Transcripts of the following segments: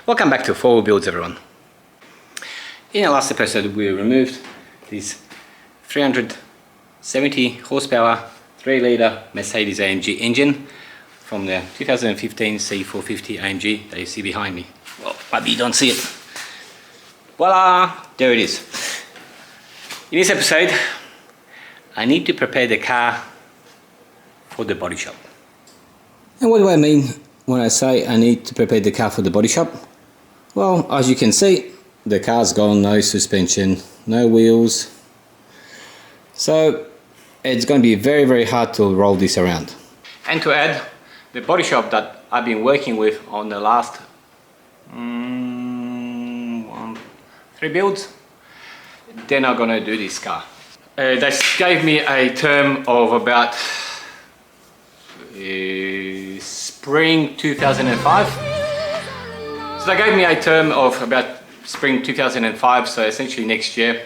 Welcome back to 4 Wheel Builds, everyone. In the last episode we removed this 370 horsepower 3-litre Mercedes AMG engine from the 2015 C450 AMG that you see behind me. Well, maybe you don't see it. Voila! There it is. In this episode I need to prepare the car for the body shop. And what do I mean when I say I need to prepare the car for the body shop? Well, as you can see, the car's got no suspension, no wheels, so it's going to be very hard to roll this around. And to add, the body shop that I've been working with on the last 3 builds, they're not going to do this car. They gave me a term of about spring 2005. So they gave me a term of about spring 2005, so essentially next year.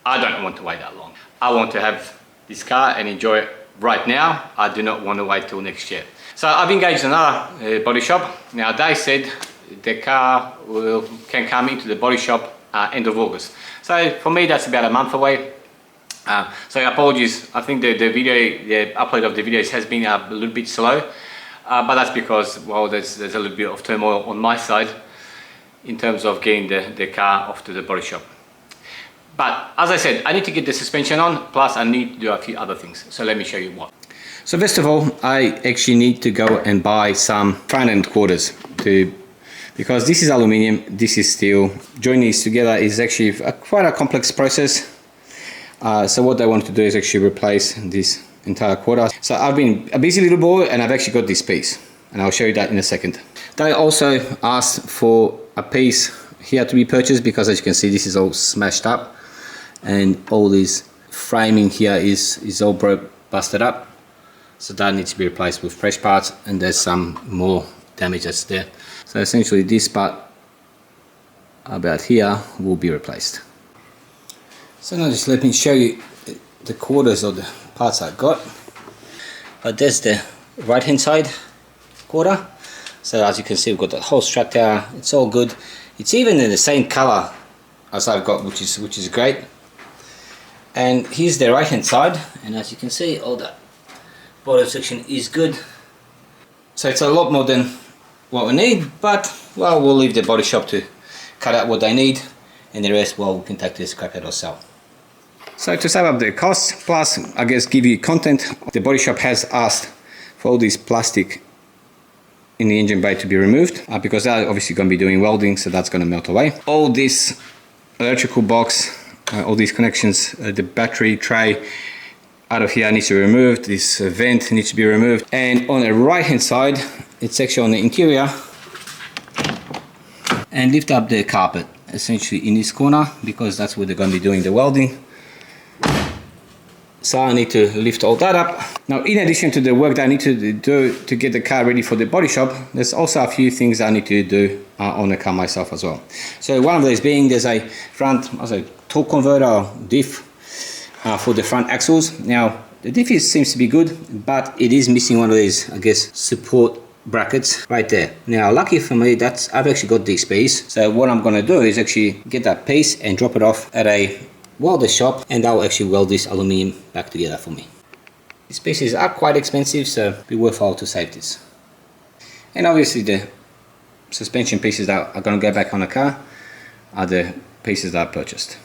I don't want to wait that long. I want to have this car and enjoy it right now. I do not want to wait till next year. So I've engaged another body shop. Now they said the car can come into the body shop end of August. So for me that's about a month away. So apologies, I think the upload of the videos has been a little bit slow. But that's because, well, there's a little bit of turmoil on my side in terms of getting the car off to the body shop. But as I said, I need to get the suspension on, plus I need to do a few other things. So let me show you what. So first of all, I actually need to go and buy some front end quarters because this is aluminium, this is steel. Joining these together is actually quite a complex process. So what I want to do is actually replace this entire quarter. So I've been a busy little boy and I've actually got this piece, and I'll show you that in a second. They also asked for a piece here to be purchased because, as you can see, this is all smashed up and all this framing here is all busted up, so that needs to be replaced with fresh parts, and there's some more damage that's there. So essentially this part about here will be replaced. So now just let me show you the quarters of the parts I got. But there's the right hand side quarter. So as you can see, we've got the whole strap there. It's all good. It's even in the same color as I've got, which is great. And here's the right hand side, and as you can see, all that bottom section is good. So it's a lot more than what we need, but well, we'll leave the body shop to cut out what they need, and the rest, well, we can take to the scrapyard ourselves. So to save up the costs, plus I guess give you content, the body shop has asked for all this plastic in the engine bay to be removed because they're obviously going to be doing welding, so that's going to melt away. All this electrical box, all these connections, the battery tray out of here needs to be removed, this vent needs to be removed, and on the right hand side, it's actually on the interior, and lift up the carpet essentially in this corner because that's where they're going to be doing the welding. So I need to lift all that up. Now, in addition to the work that I need to do to get the car ready for the body shop, there's also a few things I need to do on the car myself as well. So one of those being, there's a front torque converter or diff for the front axles. Now the diff seems to be good, but it is missing one of these, I guess, support brackets right there. Now lucky for me, I've actually got this piece. So what I'm going to do is actually get that piece and drop it off at a welder shop, and I'll actually weld this aluminium back together for me. These pieces are quite expensive, so it'll be worthwhile to save this. And obviously the suspension pieces that are going to go back on the car are the pieces that I purchased.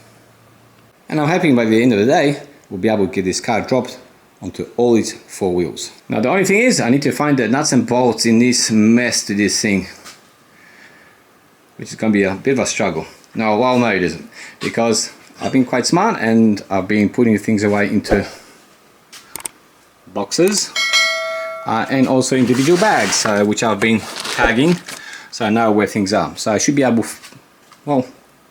And I'm hoping by the end of the day we'll be able to get this car dropped onto all its 4 wheels. Now the only thing is, I need to find the nuts and bolts in this mess to this thing, which is going to be a bit of a struggle. No, well, no it isn't, because I've been quite smart and I've been putting things away into boxes and also individual bags, which I've been tagging, so I know where things are. So I should be able, well,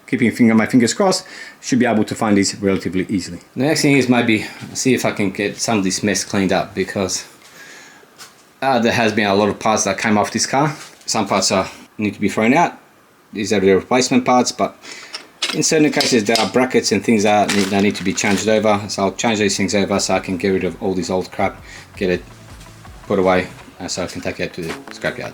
keeping my fingers crossed, should be able to find these relatively easily. The next thing is maybe see if I can get some of this mess cleaned up, because there has been a lot of parts that came off this car. Some parts need to be thrown out. These are the replacement parts, but in certain cases there are brackets and things that need to be changed over, so I'll change these things over so I can get rid of all this old crap, get it put away, so I can take it to the scrapyard.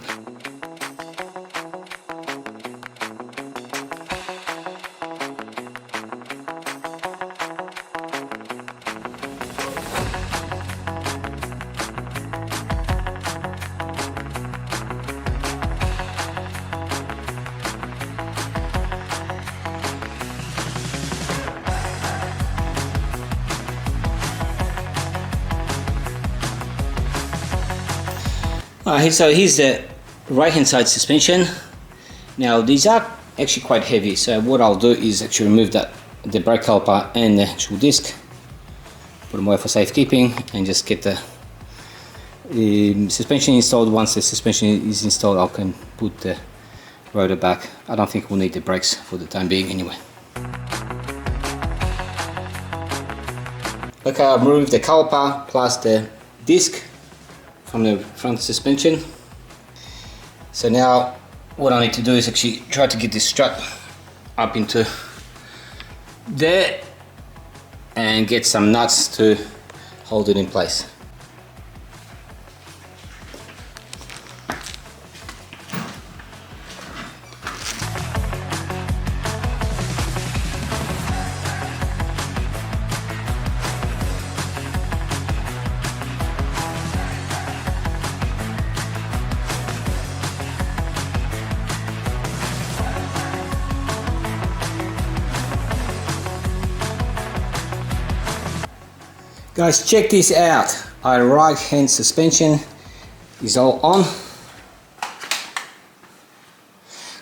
Alright, so here's the right hand side suspension. Now these are actually quite heavy, so what I'll do is actually remove the brake caliper and the actual disc, put them away for safekeeping, and just get the suspension installed. Once the suspension is installed, I can put the rotor back. I don't think we'll need the brakes for the time being anyway. Okay, I've removed the caliper plus the disc from the front suspension. So now what I need to do is actually try to get this strut up into there and get some nuts to hold it in place. Guys, check this out. Our right hand suspension is all on.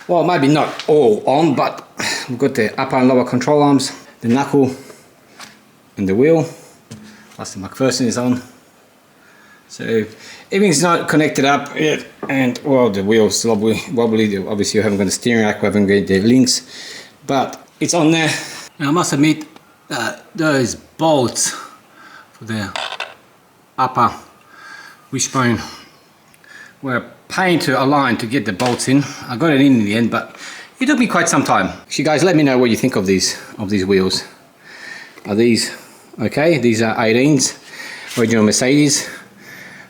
Well, maybe not all on, but we've got the upper and lower control arms, the knuckle and the wheel, plus the McPherson is on. So everything's not connected up yet, and well, the wheel's wobbly. Obviously you haven't got the steering rack, we haven't got the links, but it's on there. Now I must admit those bolts for the upper wishbone were a pain to align to get the bolts in. I got it in the end, but it took me quite some time. Actually, guys, let me know what you think of these wheels. Are these okay? These are 18s, original Mercedes.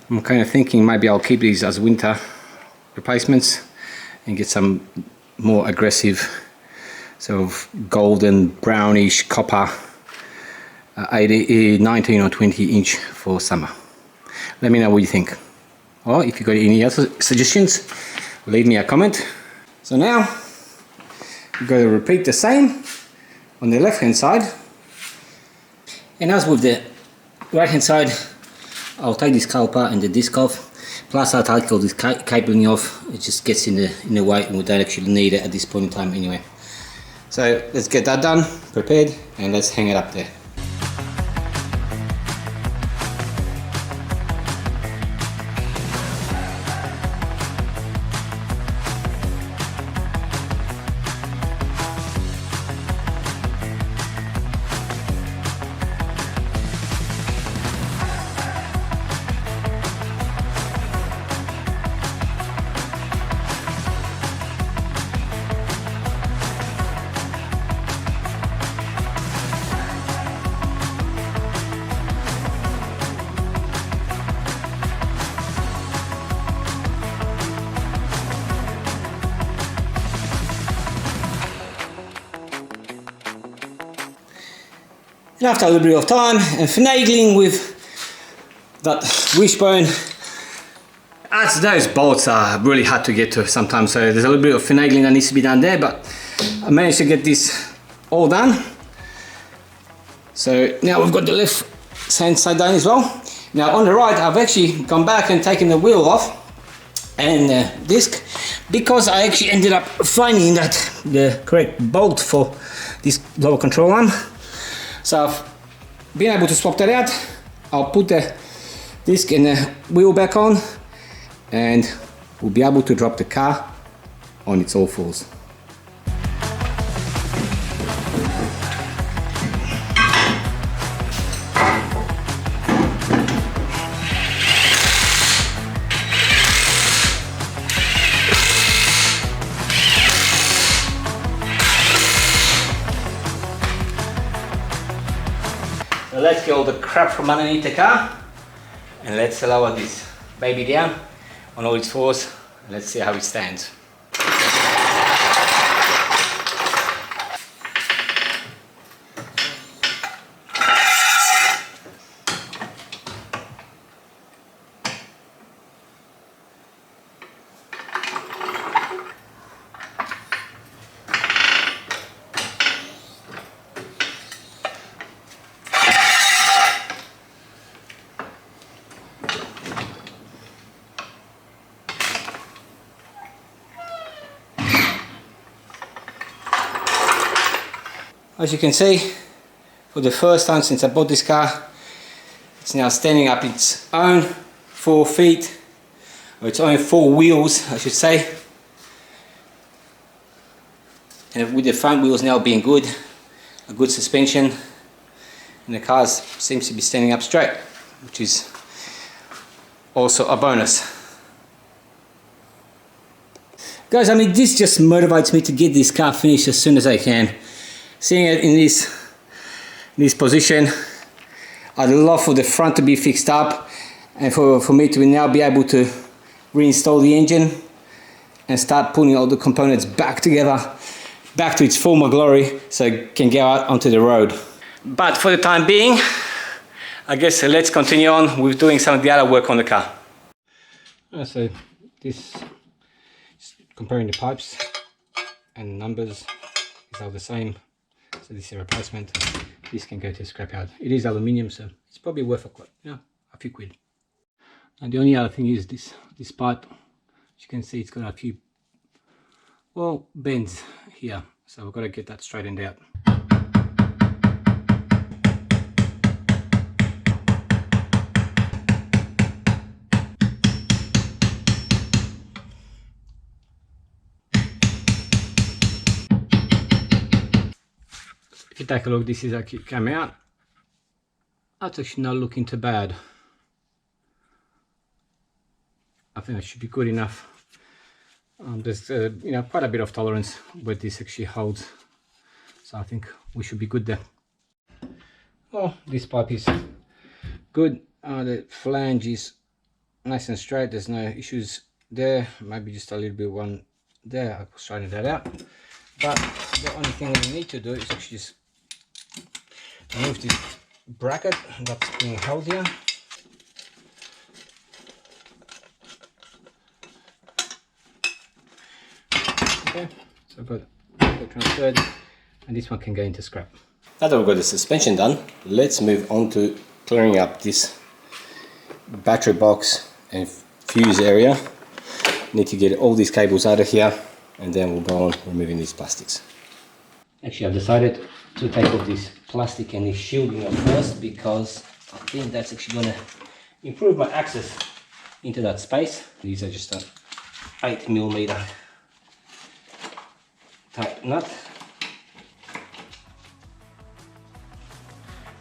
I'm kind of thinking maybe I'll keep these as winter replacements and get some more aggressive sort of golden brownish copper 19 or 20 inch for summer. Let me know what you think, or if you got any other suggestions, leave me a comment. So now we're going to repeat the same on the left hand side, and as with the right hand side, I'll take this caliper and the disc off, plus I'll take all this cabling off. It just gets in the way and we don't actually need it at this point in time anyway. So let's get that done, prepared, and let's hang it up there. And after a little bit of time and finagling with that wishbone, as those bolts are really hard to get to sometimes, so there's a little bit of finagling that needs to be done there, but I managed to get this all done. So now we've got the left hand side done as well. Now on the right, I've actually gone back and taken the wheel off and the disc, because I actually ended up finding that the correct bolt for this lower control arm. So I've been able to swap that out. I'll put the disc and the wheel back on, and we'll be able to drop the car on its all fours. So let's get all the crap from underneath the car, and let's lower this baby down on all its fours. Let's see how it stands. As you can see, for the first time since I bought this car, it's now standing up its own 4 feet, or its own 4 wheels I should say, and with the front wheels now being good, a good suspension, and the car seems to be standing up straight, which is also a bonus. Guys, I mean, this just motivates me to get this car finished as soon as I can. Seeing it in this position, I'd love for the front to be fixed up and for me to now be able to reinstall the engine and start putting all the components back together, back to its former glory, so it can go out onto the road. But for the time being, I guess let's continue on with doing some of the other work on the car. So this is comparing the pipes and numbers is all the same. So this is a replacement. This can go to scrapyard. It is aluminium, so it's probably worth a few quid. And the only other thing is this pipe. As you can see, it's got a few bends here, so we've got to get that straightened out. If you take a look, this is actually came out. That's actually not looking too bad. I think that should be good enough. There's quite a bit of tolerance where this actually holds, so I think we should be good there. Well, this pipe is good. The flange is nice and straight. There's no issues there. Maybe just a little bit one there. I'll straighten that out. But the only thing we need to do is actually just remove this bracket that's being held here. Okay, so I've got it transferred, and this one can go into scrap. Now that we've got the suspension done, let's move on to clearing up this battery box and fuse area. Need to get all these cables out of here, and then we'll go on removing these plastics. Actually, I've decided to take off this plastic and this shielding off first, because I think that's actually going to improve my access into that space. These are just an 8mm tight nut.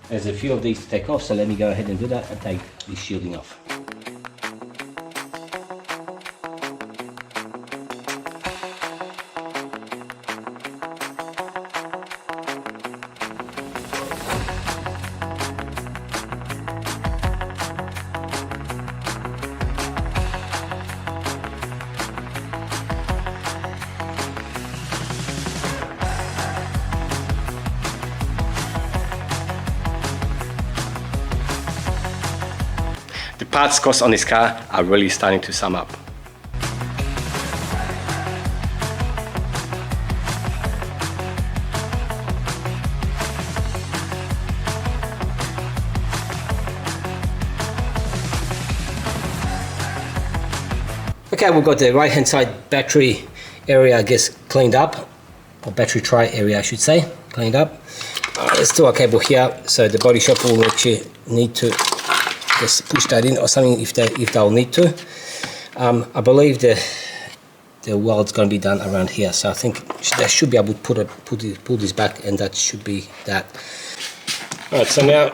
There's a few of these to take off, so let me go ahead and do that and take this shielding off. The parts costs on this car are really starting to sum up. Okay, we've got the right hand side battery area, I guess, cleaned up, or battery tray area I should say, cleaned up. There's still a cable here, so the body shop will actually need to just push that in or something if they'll need to. I believe the weld's going to be done around here, so I think they should be able to pull this back, and that should be that. Alright, so now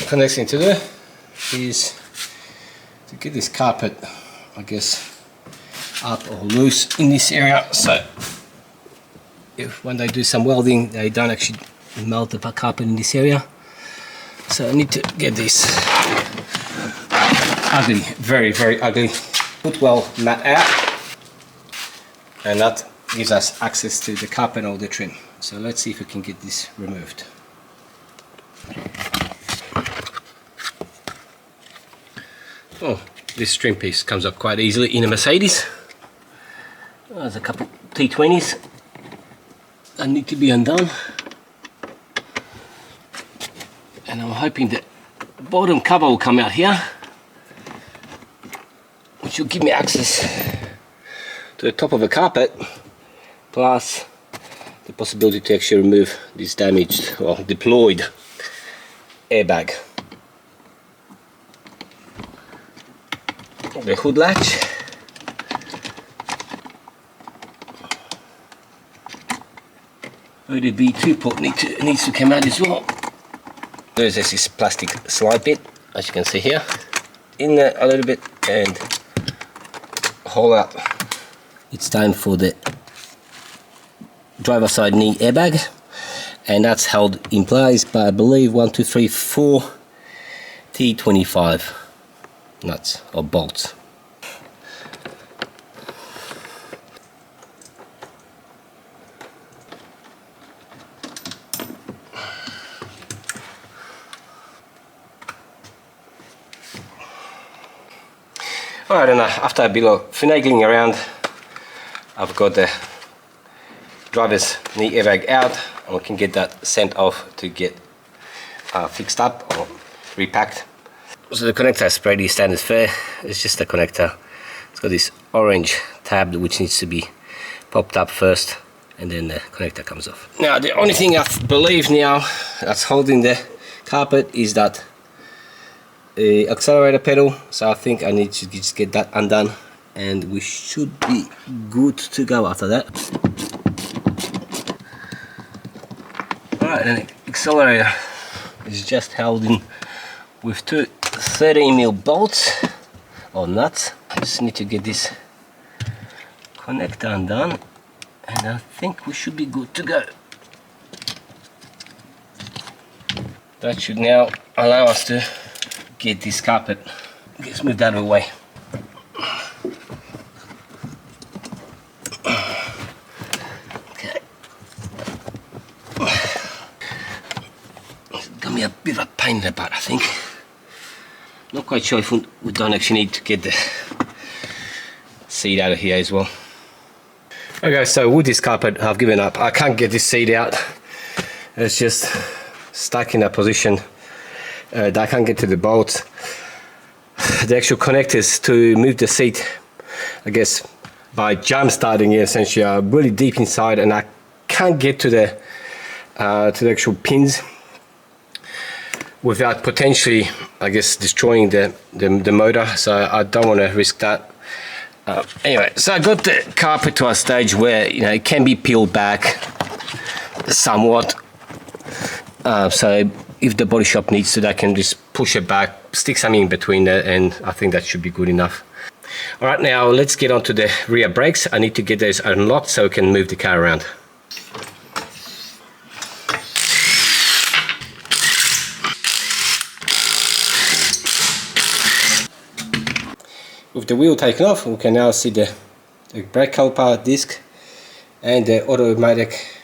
the next thing to do is to get this carpet, I guess, up or loose in this area, so if when they do some welding they don't actually melt the carpet in this area. So I need to get this ugly, very ugly footwell mat out, and that gives us access to the carpet or the trim. So let's see if we can get this removed. Oh, this trim piece comes up quite easily in a Mercedes. There's a couple T20s that need to be undone, and I'm hoping that the bottom cover will come out here, which will give me access to the top of the carpet, plus the possibility to actually remove this damaged or deployed airbag. The hood latch. The B2 port needs to come out as well. There's this plastic slide bit, as you can see here, in there a little bit and haul out. It's time for the driver side knee airbag, and that's held in place by, I believe, 1, 2, 3, 4 T25 nuts or bolts. Alright, and after a bit of finagling around, I've got the driver's knee airbag out, and we can get that sent off to get fixed up or repacked. So the connector is pretty standard fare. It's just a connector. It's got this orange tab which needs to be popped up first, and then the connector comes off. Now the only thing I believe now that's holding the carpet is that accelerator pedal, so I think I need to just get that undone and we should be good to go after that. Alright, and the accelerator is just held in with two 13mm bolts or nuts. I just need to get this connector undone and I think we should be good to go. That should now allow us to get this carpet gets moved out of the way. Okay. It's gonna be a bit of a pain in the butt, I think. Not quite sure if we don't actually need to get the seat out of here as well. Okay, so with this carpet I've given up. I can't get this seat out. It's just stuck in a position that I can't get to the bolts. The actual connectors to move the seat, I guess by jump starting it essentially, are really deep inside, and I can't get to the actual pins without potentially, I guess, destroying the motor. So I don't want to risk that. Anyway, so I got the carpet to a stage where it can be peeled back somewhat. So if the body shop needs to, they can just push it back, stick something in between there, and I think that should be good enough. Alright, now let's get on to the rear brakes. I need to get those unlocked so we can move the car around. With the wheel taken off, we can now see the brake caliper disc and the automatic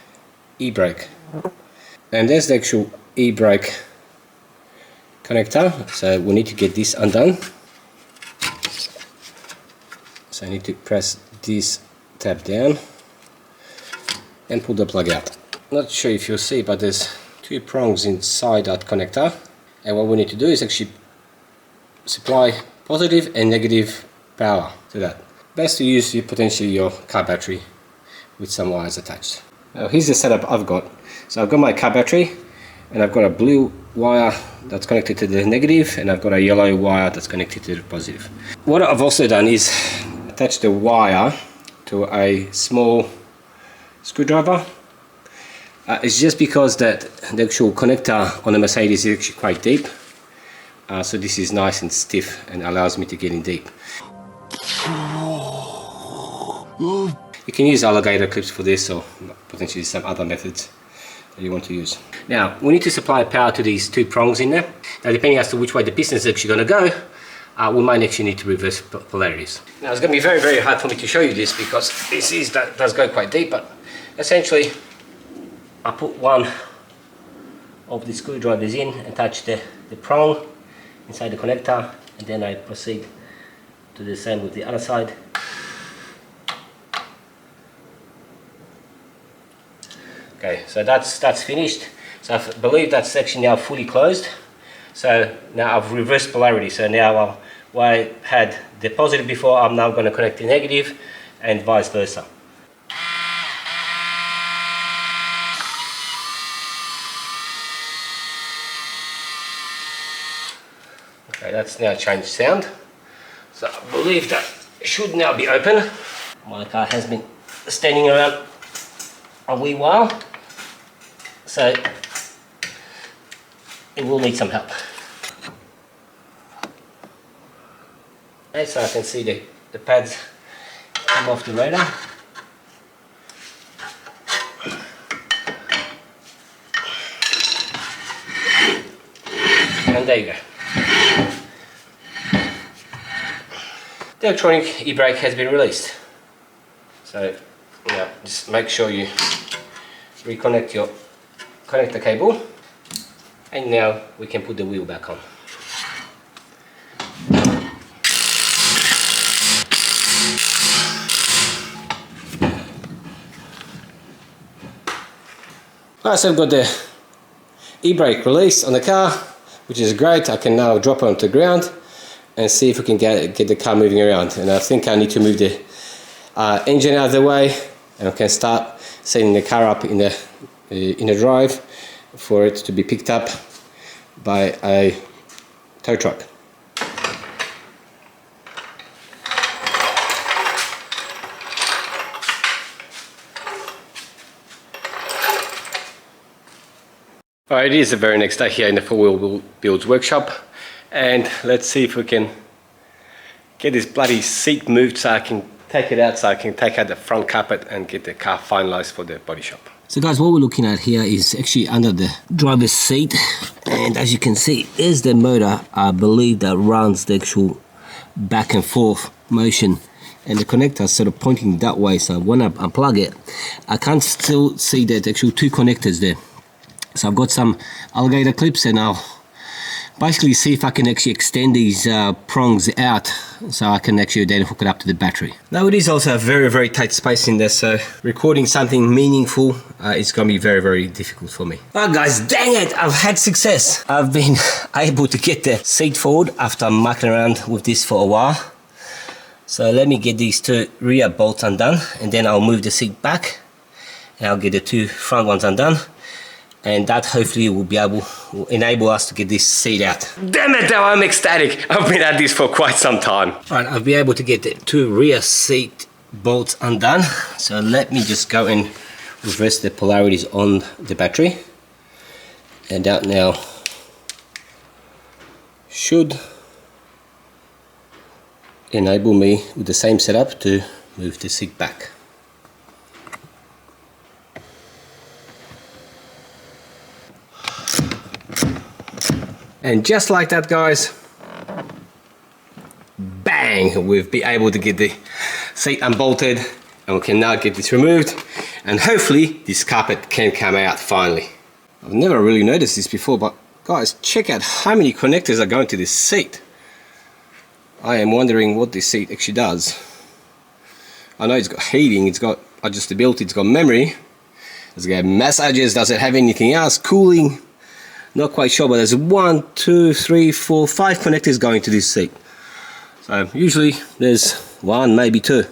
e-brake. And there's the actual e-brake connector, so we need to get this undone. So I need to press this tab down and pull the plug out. Not sure if you'll see, but there's two prongs inside that connector, and what we need to do is actually supply positive and negative power to that. Best to use potentially your car battery with some wires attached. Now here's the setup I've got. So I've got my car battery, and I've got a blue wire that's connected to the negative, and I've got a yellow wire that's connected to the positive. What I've also done is attach the wire to a small screwdriver. It's just because that the actual connector on the Mercedes is actually quite deep. So this is nice and stiff and allows me to get in deep. You can use alligator clips for this, or potentially some other methods that you want to use. Now we need to supply power to these two prongs in there. Now depending as to which way the piston is actually going to go, we might actually need to reverse polarities. Now it's going to be very, very hard for me to show you this because that does go quite deep, but essentially I put one of the screwdrivers in, attach the prong inside the connector, and then I proceed to do the same with the other side. Okay, so that's finished. So I believe that section now fully closed. So now I've reversed polarity. So now where I had the positive before, I'm now going to connect the negative, and vice versa. Okay, that's now changed sound. So I believe that should now be open. My car has been standing around a wee while, so it will need some help. Okay, so I can see the pads come off the radar. And there you go. The electronic e-brake has been released. So now just make sure you reconnect your connector cable, and now we can put the wheel back on. Alright, so I've got the e-brake released on the car, which is great. I can now drop it onto the ground and see if we can get the car moving around. And I think I need to move the engine out of the way, and I can start setting the car up in the drive for it to be picked up by a tow truck. Alright, it is the very next day here in the 4Wheel Builds workshop, and let's see if we can get this bloody seat moved so I can take it out, so I can take out the front carpet and get the car finalized for the body shop. So guys, what we're looking at here is actually under the driver's seat, and as you can see is the motor, I believe, that runs the actual back and forth motion, and the connector is sort of pointing that way. So when I unplug it, I can still see the actual two connectors there. So I've got some alligator clips, and I'll basically see if I can actually extend these prongs out so I can actually then hook it up to the battery. Now it is also a very tight space in there, so recording something meaningful is going to be very difficult for me. Oh guys, dang it, I've had success. I've been able to get the seat forward after mucking around with this for a while. So let me get these two rear bolts undone, and then I'll move the seat back and I'll get the two front ones undone. And that hopefully will enable us to get this seat out. Damn it, though, I'm ecstatic. I've been at this for quite some time. Alright, I'll be able to get the two rear seat bolts undone. So let me just go and reverse the polarities on the battery. And that now should enable me with the same setup to move the seat back. And just like that, guys, bang, we've been able to get the seat unbolted, and we can now get this removed, and hopefully this carpet can come out finally. I've never really noticed this before, but guys, check out how many connectors are going to this seat. I am wondering what this seat actually does. I know it's got heating, it's got adjustability, it's got memory, it's got massages. Does it have anything else? Cooling? Not quite sure, but there's 1, 2, 3, 4, 5 connectors going to this seat. So usually there's 1, maybe 2.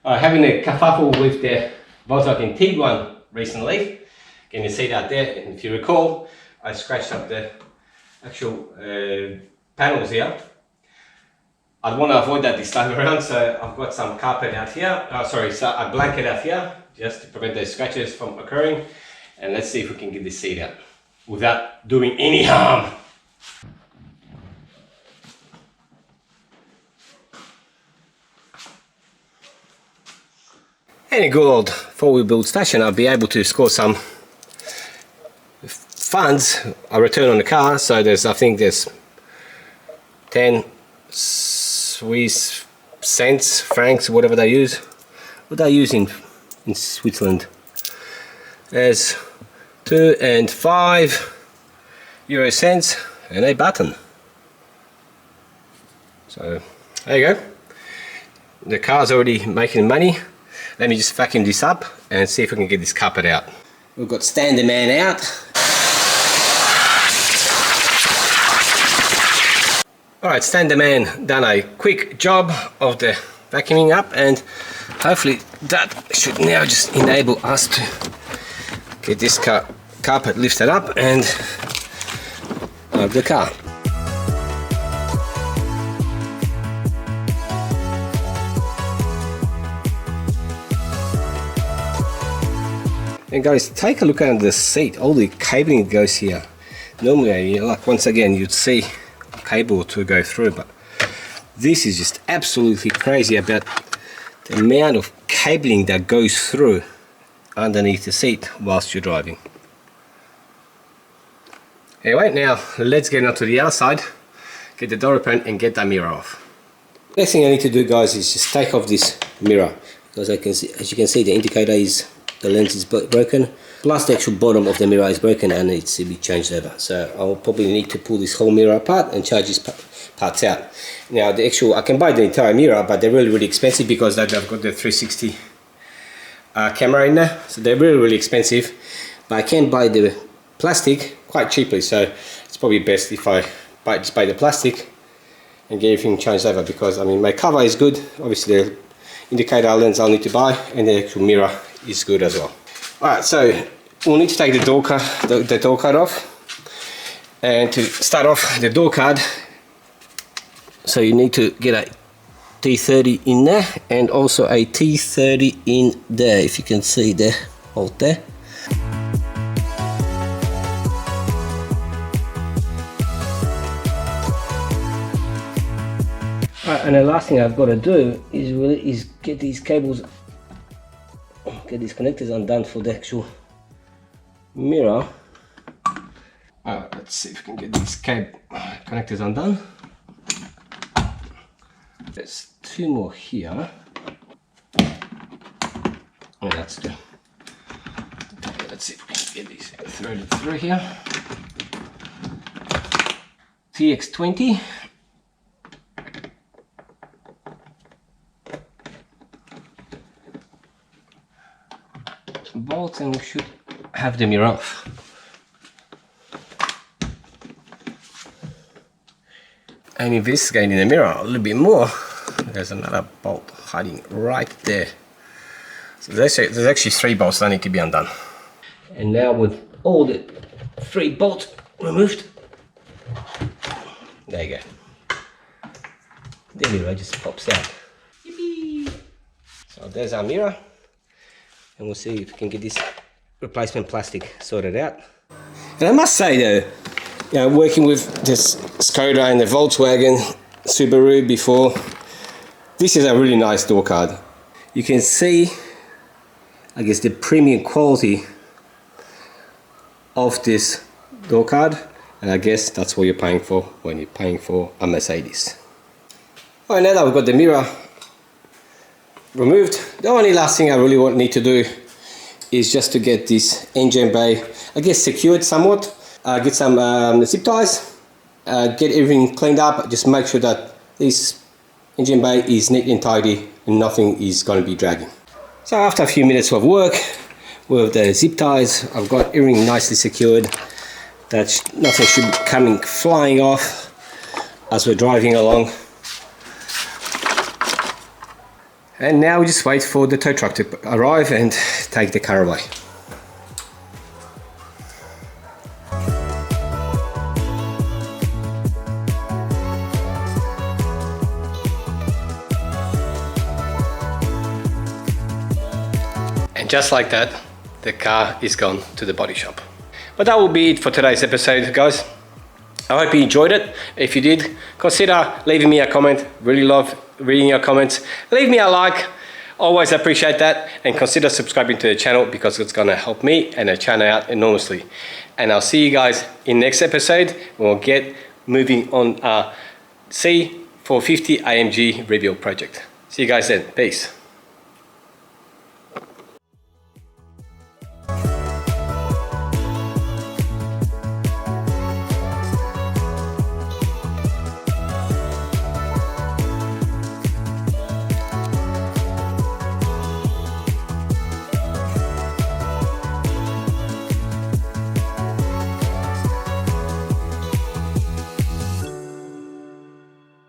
Having a kerfuffle with the Volkswagen Tiguan recently, getting the seat out there, and if you recall, I scratched up the actual panels here. I'd want to avoid that this time around, so I've got some carpet out here, so a blanket out here, just to prevent those scratches from occurring. And let's see if we can get this seat out without doing any harm. Any good old 4Wheel Build station, I'll be able to score some funds, a return on the car. So I think there's 10 Swiss cents, francs, whatever they use. What they use in Switzerland. There's 2 and 5 euro cents and a button. So there you go. The car's already making money. Let me just vacuum this up and see if we can get this carpet out. We've got Stand the Man out. Alright, Stand the Man done a quick job of the vacuuming up, and hopefully that should now just enable us to get this carpet lifted up and out of the car. And guys, take a look at the seat, all the cabling goes here. Normally, like once again, you'd see a cable to go through, but this is just absolutely crazy about the amount of cabling that goes through underneath the seat whilst you're driving. Anyway, now let's get onto the other side, get the door open and get that mirror off. Next thing I need to do, guys, is just take off this mirror, because as you can see, the indicator is, the lens is broken, plus the actual bottom of the mirror is broken and needs to be changed over. So I'll probably need to pull this whole mirror apart and change these parts out. Now the actual, I can buy the entire mirror, but they're really expensive because they've got the 360 camera in there, so they're really expensive. But I can buy the plastic quite cheaply, so it's probably best if I just buy the plastic and get everything changed over, because I mean my cover is good, obviously the indicator lens I'll need to buy, and the actual mirror is good as well. Alright, so we'll need to take the door card off, and to start off the door card, so you need to get a T30 in there and also a T30 in there, if you can see there, hold there. Right, and the last thing I've got to do is get these cables, get these connectors undone for the actual mirror. Let's see if we can get these connectors undone. There's two more here. Oh, that's two. Let's see if we can get these threaded through here. TX20. Bolts, and we should have the mirror off. And investigating the mirror a little bit more, there's another bolt hiding right there. So there's actually 3 bolts that need to be undone. And now with all the 3 bolts removed, there you go. The mirror just pops out. Yippee! So there's our mirror. And we'll see if we can get this replacement plastic sorted out. And I must say though, you know, working with this Skoda and the Volkswagen Subaru before, this is a really nice door card. You can see, I guess, the premium quality of this door card, and I guess that's what you're paying for when you're paying for a Mercedes. Alright, now that we've got the mirror removed, the only last thing I really need to do is just to get this engine bay, I guess, secured somewhat, get some zip ties, get everything cleaned up, just make sure that this engine bay is neat and tidy and nothing is going to be dragging. So after a few minutes of work with the zip ties, I've got everything nicely secured, that nothing should be coming flying off as we're driving along. And now we just wait for the tow truck to arrive and take the car away. And just like that, the car is gone to the body shop. But that will be it for today's episode, guys. I hope you enjoyed it. If you did, consider leaving me a comment. Really love reading your comments. Leave me a like. Always appreciate that. And consider subscribing to the channel, because it's going to help me and the channel out enormously. And I'll see you guys in next episode. We'll get moving on our C450 AMG rebuild project. See you guys then. Peace.